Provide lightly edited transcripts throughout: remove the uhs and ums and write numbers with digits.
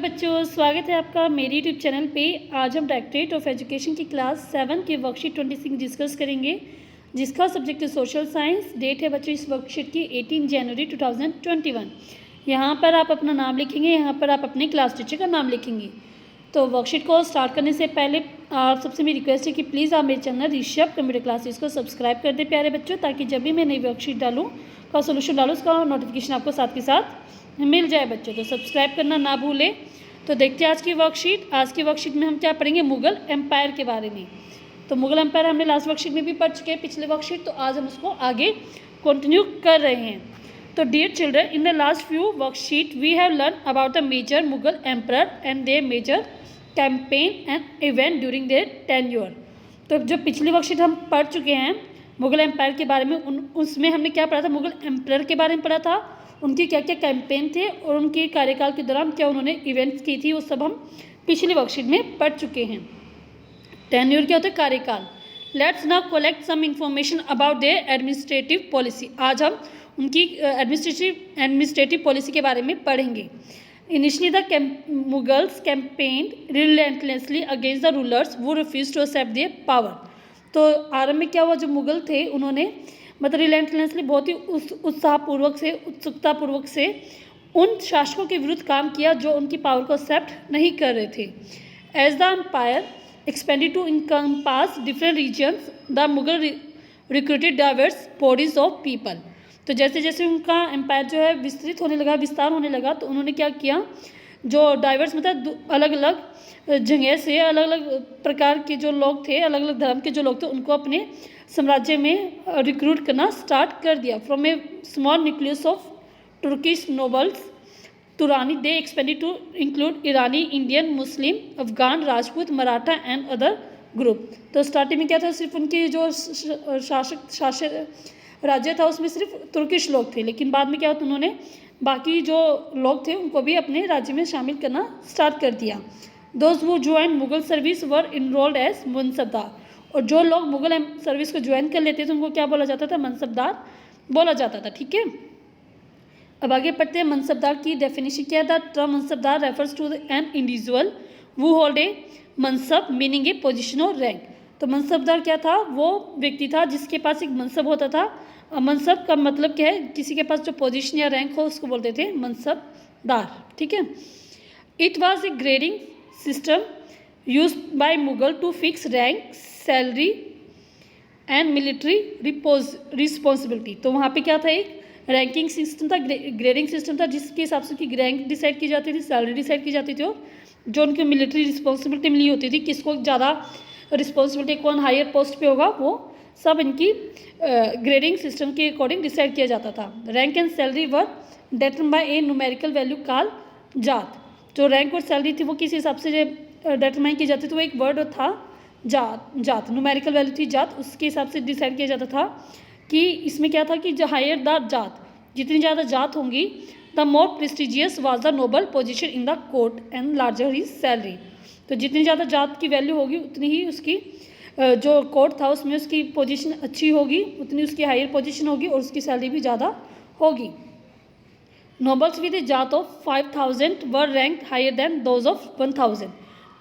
बच्चों, स्वागत है आपका मेरे यूट्यूब चैनल पे। आज हम डायरेक्टरेट ऑफ एजुकेशन की क्लास 7 की वर्कशीट 26 डिस्कस करेंगे, जिसका सब्जेक्ट है सोशल साइंस। डेट है बच्चों इस वर्कशीट की 18 जनवरी 2021। यहाँ पर आप अपना नाम लिखेंगे, यहाँ पर आप अपने क्लास टीचर का नाम लिखेंगे। तो वर्कशीट को स्टार्ट करने से पहले आप सबसे मेरी रिक्वेस्ट है कि प्लीज़ आप मेरे चैनल ऋषभ कंप्यूटर क्लासेस को सब्सक्राइब कर दें प्यारे बच्चों, ताकि जब भी मैं नई वर्कशीट डालूँ का सोल्यूशन डालूँ उसका नोटिफिकेशन आपको साथ के साथ मिल जाए बच्चों। तो सब्सक्राइब करना ना भूलें। तो देखते हैं आज की वर्कशीट। आज की वर्कशीट में हम क्या पढ़ेंगे, मुगल एम्पायर के बारे में। तो मुगल एम्पायर हमने लास्ट वर्कशीट में भी पढ़ चुके हैं, पिछले वर्कशीट, तो आज हम उसको आगे कंटिन्यू कर रहे हैं। तो dear children, in the last few worksheet we have learn about the major Mughal empire and their major campaign and event during their tenure. तो जो पिछली वर्कशीट हम पढ़ चुके हैं मुगल एम्पायर के बारे में, उसमें हमने क्या पढ़ा था, मुगल एम्पायर के बारे में पढ़ा था, उनके क्या क्या कैंपेन थे और उनके कार्यकाल के दौरान क्या उन्होंने इवेंट्स की थी, वो सब हम पिछली वर्कशीट में पढ़ चुके हैं। टेन्योर क्या होता है, कार्यकाल। Let's now collect some information about their administrative policy. आज हम उनकी एडमिनिस्ट्रेटिव पॉलिसी के बारे में पढ़ेंगे। Initially the Mughals campaigned relentlessly against the rulers who refuse to accept their power. तो आरंभ में क्या हुआ, जो मुगल थे उन्होंने मतलब रिलेंटलेसली बहुत ही उत्साहपूर्वक से उत्सुकतापूर्वक से उन शासकों के विरुद्ध काम किया जो उनकी पावर को एक्सेप्ट नहीं कर रहे थे। As the empire expanded to encompass different regions the Mughal recruited diverse bodies of people. तो जैसे जैसे उनका एम्पायर जो है विस्तृत होने लगा, विस्तार होने लगा, तो उन्होंने क्या किया, जो डाइवर्स मतलब अलग अलग जगह से अलग अलग प्रकार के जो लोग थे, अलग अलग धर्म के जो लोग थे, उनको अपने साम्राज्य में रिक्रूट करना स्टार्ट कर दिया। From a small nucleus of Turkish nobles Turani they expanded to include Irani, Indian, Muslim, Afghan, Rajput, Maratha and other group. तो स्टार्टिंग में क्या था, सिर्फ उनकी जो शासक राज्य था उसमें सिर्फ तुर्किश लोग थे, लेकिन बाद में क्या होता, उन्होंने बाकी जो लोग थे उनको भी अपने राज्य में शामिल करना स्टार्ट कर दिया। दोज वो ज्वाइन मुगल सर्विस वर इनरोल्ड एज मनसबदार। और जो लोग मुगल सर्विस को ज्वाइन कर लेते थे उनको क्या बोला जाता था, मनसबदार बोला जाता था। ठीक है, अब आगे पढ़ते हैं। मनसबदार की डेफिनेशन क्या है। The term mansabdar refers to an individual who hold a mansab meaning a position or rank. तो मनसबदार क्या था, वो व्यक्ति था जिसके पास एक मनसब होता था। मनसब का मतलब क्या है, किसी के पास जो पोजीशन या रैंक हो उसको बोलते थे मनसबदार। ठीक है, it was a grading system used by Mughal to fix rank, salary and military responsibility. तो वहाँ पे क्या था, एक रैंकिंग सिस्टम था, ग्रेडिंग सिस्टम था, जिसके हिसाब से उनकी रैंक डिसाइड की जाती थी, सैलरी डिसाइड की जाती थी, और जो उनकी मिलिट्री रिस्पॉन्सिबिलिटी मिली होती थी, किसको ज़्यादा रिस्पॉन्सिबिलिटी, कौन हायर पोस्ट पे होगा, वो सब इनकी ग्रेडिंग सिस्टम के अकॉर्डिंग डिसाइड किया जाता था। Rank and salary were determined by A numerical value called जात। जो रैंक और सैलरी थी वो किस हिसाब से डिटरमाइन की जाती थी, वो एक वर्ड था जात, न्यूमेरिकल वैल्यू थी जात, उसके हिसाब से डिसाइड किया जाता था कि इसमें क्या था कि जो हायर द जात, जितनी ज़्यादा जात होंगी, the more prestigious was the noble position in the court and larger his salary. तो जितनी ज़्यादा जात की वैल्यू होगी उतनी ही उसकी जो कोर्ट था उसमें उसकी पोजीशन अच्छी होगी, उतनी उसकी हायर पोजीशन होगी और उसकी सैलरी भी ज़्यादा होगी। Nobles with a zat of 5000 were rank higher than those of 1000।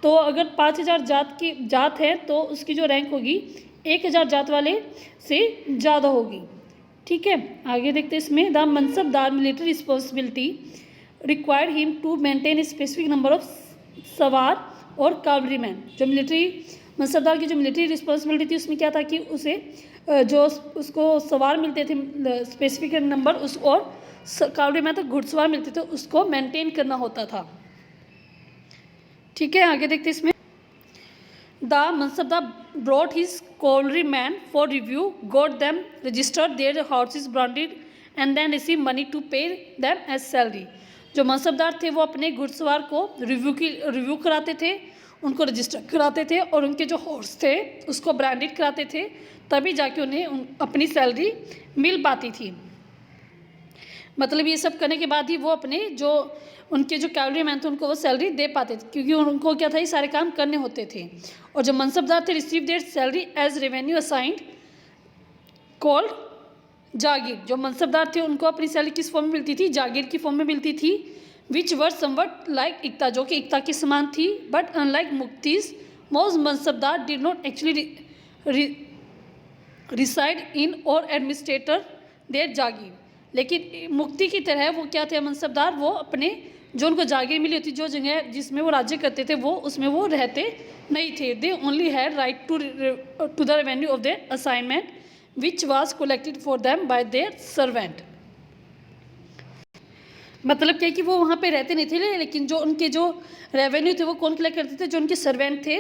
तो अगर 5000 जात है तो उसकी जो रैंक होगी 1000 जात वाले से ज़्यादा होगी। ठीक है, आगे देखते हैं इसमें। The mansabdar military responsibility required him to maintain a specific number of sawar और कावलरीमैन। जो मिलिट्री मनसबदार की जो मिलिट्री रिस्पॉन्सिबिलिटी थी उसमें क्या था कि उसे जो उसको सवार मिलते थे स्पेसिफिक नंबर, उस और कावलरीमैन तक घुड़सवार मिलते थे, उसको मेंटेन करना होता था। ठीक है, आगे देखते हैं इसमें। The mansabdar brought his cavalrymen for review, got them registered their horses branded and then receive money to pay them as salary। जो मनसबदार थे वो अपने घुड़सवार को रिव्यू कराते थे, उनको रजिस्टर कराते थे और उनके जो हॉर्स थे उसको ब्रांडेड कराते थे, तभी जाके उन्हें अपनी सैलरी मिल पाती थी। मतलब ये सब करने के बाद ही वो अपने जो उनके जो कैवलरी मैन थे उनको वो सैलरी दे पाते थे, क्योंकि उनको क्या था, ये सारे काम करने होते थे। और जो मनसबदार थे receive their salary as revenue assigned called jagir. जो मनसबदार थे उनको अपनी सैलरी किस फॉर्म में मिलती थी, जागीर की फॉर्म में मिलती थी। विच वर समवट लाइक इक्ता, जो कि इक्ता के समान थी, but unlike muqtis most mansabdar did not actually reside in or administrator there जागीर। लेकिन मुक्ति की तरह वो क्या थे मनसबदार, वो अपने जो उनको जागीर मिली होती, जो जगह जिसमें वो राज्य करते थे, वो उसमें वो रहते नहीं थे। They only had right to the revenue of their assignment which was collected for them by their servant. मतलब क्या कि वो वहाँ पे रहते नहीं थे, लेकिन जो उनके जो रेवेन्यू थे वो कौन कलेक्ट करते थे, जो उनके सर्वेंट थे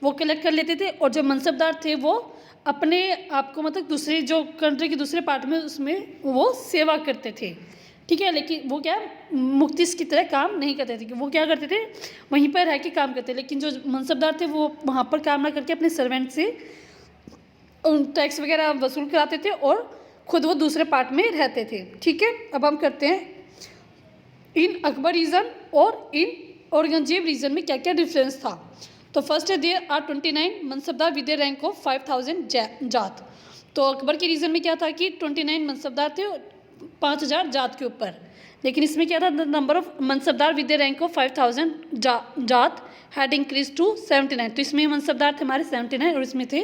वो कलेक्ट कर लेते थे। और जो मनसबदार थे वो अपने आप को मतलब दूसरे जो कंट्री के दूसरे पार्ट में उसमें वो सेवा करते थे, ठीक है। लेकिन वो क्या मुक्तिस की तरह काम नहीं करते थे, कि वो क्या करते थे वहीं पर रह के काम करते। लेकिन जो मनसबदार थे वो वहाँ पर काम ना करके अपने सर्वेंट से टैक्स वगैरह वसूल कराते थे और खुद वो दूसरे पार्ट में रहते थे, ठीक है। अब हम करते हैं इन अकबर रीजन और इन औरंगजेब रीजन में क्या क्या डिफरेंस था। तो फर्स्ट है there are 29 mansabdar with the rank of 5000 zat. तो अकबर के रीजन में क्या था कि 29 मनसबदार थे 5000 जात के ऊपर। लेकिन इसमें क्या था, the number of mansabdar with the rank of 5000 जात हैड इंक्रीज टू 79। तो इसमें मनसबदार थे हमारे 79 और इसमें थे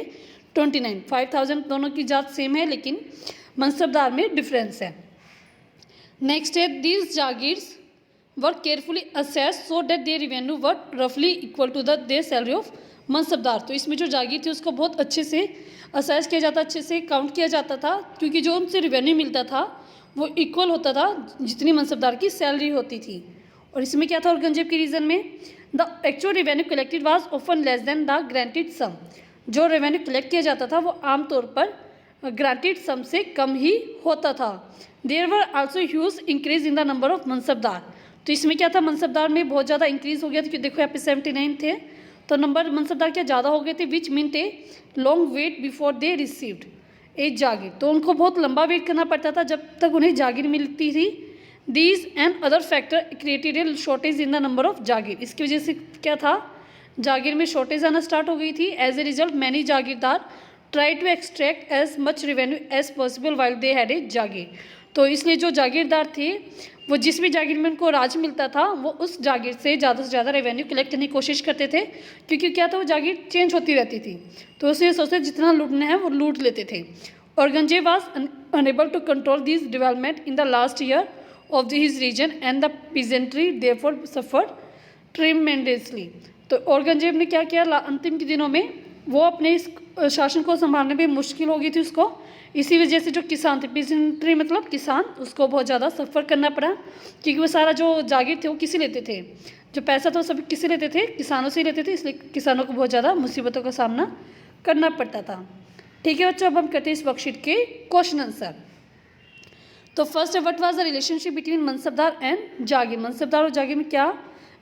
29। 5000 दोनों की जात सेम है, लेकिन मनसबदार में डिफरेंस है। नेक्स्ट है these jagirs were carefully assess so that their revenue were रफली equal to the their salary of mansabdar. तो इसमें जो जागीर थी उसको बहुत अच्छे से असेस किया जाता, अच्छे से काउंट किया जाता था, क्योंकि जो उनसे रेवेन्यू मिलता था वो इक्वल होता था जितनी मनसबदार की सैलरी होती थी। और इसमें क्या था औरंगजेब के रीजन में, the actual revenue collected was often less than the granted sum. जो रेवेन्यू कलेक्ट किया जाता था वो आमतौर पर ग्रांटेड सम से कम ही होता था। There were also huge increase in the number of mansabdar. तो इसमें क्या था मनसबदार में बहुत ज़्यादा इंक्रीज हो गया था, क्योंकि देखो यहाँ पे 79 थे तो नंबर मनसबदार क्या ज़्यादा हो गए थे, which mean they long wait before they received a jagir. तो उनको बहुत लंबा वेट करना पड़ता था जब तक उन्हें जागीर मिलती थी। These and other factor created a shortage in the number of jagir. इसकी वजह से क्या था, जागीर में शॉर्टेज आना स्टार्ट हो गई थी। As a result many jagirdar try to extract as much revenue as possible while they had a jagir. तो इसलिए जो जागीरदार थे वो जिस भी जागीर में उनको राज मिलता था वो उस जागीर से ज़्यादा रेवेन्यू कलेक्ट करने की कोशिश करते थे, क्योंकि क्या था वो जागीर चेंज होती रहती थी। तो उसने सोचते जितना लूटना है वो लूट लेते थे। Aurangzeb was unable to control this development in the last year of his reign and the peasantry therefore suffered tremendously. तो औरंगजेब ने क्या किया, अंतिम के दिनों में वो अपने इस शासन को संभालने में मुश्किल हो गई थी उसको। इसी वजह से जो किसान थे, पीजेंट्री मतलब किसान, उसको बहुत ज़्यादा सफ़र करना पड़ा, क्योंकि वो सारा जो जागीर थे वो किसी लेते थे, जो पैसा था वो सभी किसी लेते थे, किसानों से ही लेते थे। इसलिए किसानों को बहुत ज़्यादा मुसीबतों का सामना करना पड़ता था, ठीक है बच्चों। अब हम करते हैं इस वर्कशीट के क्वेश्चन आंसर। तो फर्स्ट है what was the relationship between mansabdar and jagir. Mansabdar और जागीर में क्या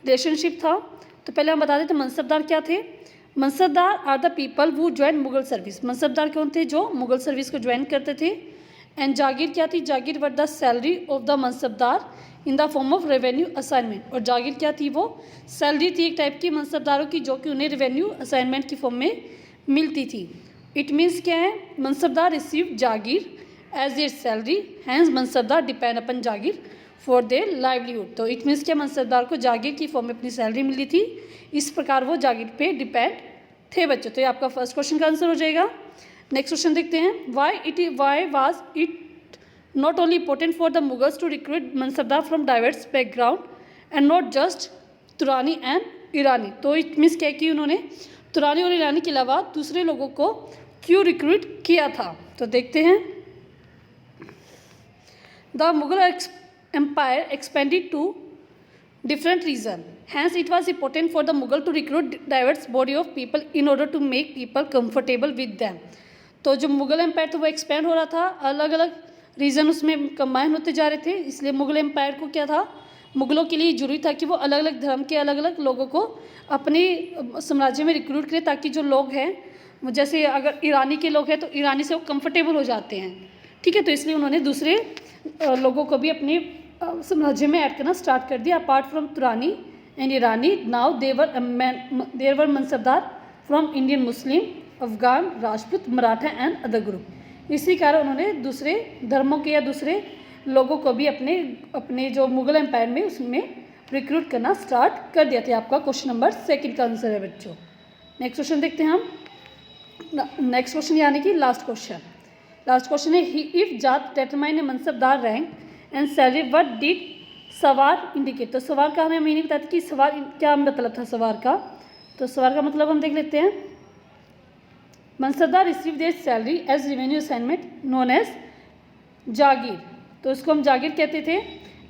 रिलेशनशिप था, तो पहले हम बता देते मनसबदार क्या थे। मनसबदार आर द पीपल वो ज्वाइन मुगल सर्विस। मनसबदार कौन थे, जो मुगल सर्विस को ज्वाइन करते थे। एंड जागीर क्या थी, jagir were the salary of the mansabdar in the form of revenue assignment. और जागीर क्या थी, वो सैलरी थी एक टाइप की मनसबदारों की, जो कि उन्हें रेवेन्यू असाइनमेंट की फॉर्म में मिलती थी। इट मीन्स क्या है, mansabdar receive jagir as their salary, hence mansabdar depend upon jagir for their livelihood. तो इट मीन्स क्या, मनसबदार को जागीर की फॉर्म में अपनी सैलरी मिली थी, इस प्रकार वो जागीर पे डिपेंड थे बच्चों। तो ये आपका फर्स्ट क्वेश्चन का आंसर हो जाएगा। नेक्स्ट क्वेश्चन देखते हैं, why was it not only important for the Mughals to recruit mansabdar from diverse background and not just Turani and Irani. तो इट मीन्स क्या कि उन्होंने तुरानी और ईरानी के अलावा दूसरे लोगों को क्यों रिक्रूट किया था। तो देखते हैं, the Mughal empire expanded to different reason, hence it was important for the Mughal to recruit diverse body of people in order to make people comfortable with them। तो जो मुगल एम्पायर था वो एक्सपेंड हो रहा था, अलग अलग रीज़न उसमें कंबाइन होते जा रहे थे। इसलिए मुगल एम्पायर को क्या था, मुगलों के लिए जरूरी था कि वो अलग अलग धर्म के अलग अलग लोगों को अपने साम्राज्य में रिक्रूट करें, ताकि जो लोग हैं जैसे अगर ईरानी के लोग हैं तो ईरानी से वो कंफर्टेबल हो जाते हैं, ठीक है। तो इसलिए उन्होंने दूसरे लोगों को भी अपने साम्राज्य में ऐड करना स्टार्ट कर दिया। Apart from Turani and Irani, now there were mansabdar from Indian Muslim, Afghan, Rajput, Maratha and other group. इसी कारण उन्होंने दूसरे धर्मों के या दूसरे लोगों को भी अपने जो मुगल एम्पायर में उसमें रिक्रूट करना स्टार्ट कर दिया था। आपका क्वेश्चन नंबर 2 का आंसर है बच्चों। नेक्स्ट क्वेश्चन देखते हैं हम। नेक्स्ट क्वेश्चन यानी कि लास्ट क्वेश्चन है if Jat determine A mansabdar rank and salary what did सवार इंडिकेट। तो सवार का हमें मीनिंग बताया था कि सवार क्या मतलब था सवार का। तो सवार का मतलब हम देख लेते हैं। Mansabdar receive their salary as revenue assignment known as jagir. तो इसको हम जागीर कहते थे,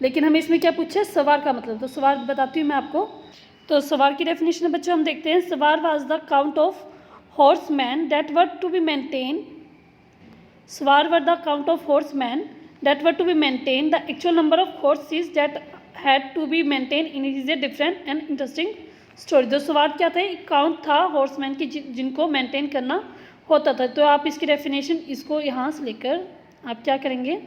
लेकिन हमें इसमें क्या पूछा है सवार का मतलब। तो सवार बताती हूँ मैं आपको। तो सवार की डेफिनेशन है बच्चों हम देखते हैं। सवार was the count of horsemen that were to be maintained. Sawar were the count of horsemen that were to be maintained. The actual number of horses that had to be maintained in is a different and interesting story. तो सवार क्या था, एक count था horseman की जिनको maintain करना होता था। तो आप इसकी डेफिनेशन इसको यहाँ से लेकर आप क्या करेंगे,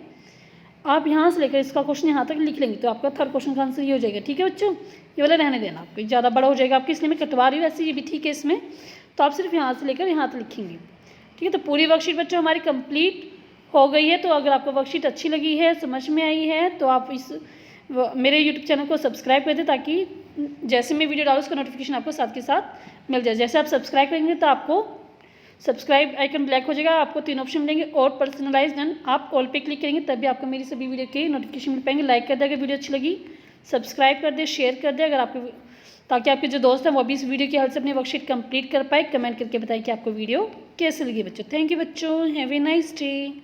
आप यहाँ से लेकर इसका क्वेश्चन यहाँ तक लिख लेंगे। तो आपका थर्ड क्वेश्चन का आंसर ये हो जाएगा। ठीक है बच्चों, ये वाला रहने देना, आपको ज़्यादा बड़ा हो जाएगा आपकी, इसलिए मैं कटवा रही हूँ। वैसे ये भी ठीक है इसमें, तो आप सिर्फ यहाँ से लेकर यहाँ तक लिखेंगे। ठीक है, तो पूरी वर्कशीट बच्चों हमारी कंप्लीट हो गई है। तो अगर आपको वर्कशीट अच्छी लगी है, समझ में आई है, तो आप इस मेरे यूट्यूब चैनल को सब्सक्राइब कर दें, ताकि जैसे मैं वीडियो डालूँ उसका नोटिफिकेशन आपको साथ के साथ मिल जाए। जैसे आप सब्सक्राइब करेंगे तो आपको सब्सक्राइब आइकन ब्लैक हो जाएगा, आपको 3 ऑप्शन मिलेंगे और पर्सनलाइज्ड, एंड आप ऑल पे क्लिक करेंगे तभी आपको मेरी सभी वीडियो के नोटिफिकेशन मिल पाएंगे। लाइक कर दे अगर वीडियो अच्छी लगी, सब्सक्राइब कर दे, शेयर कर दे अगर आपको, ताकि आपके जो दोस्त हैं वो भी इस वीडियो की हेल्प से अपनी वर्कशीट कंप्लीट कर पाए। कमेंट करके बताएं कि आपको वीडियो कैसे लगी बच्चों। थैंक यू बच्चों, हैव ए नाइस डे।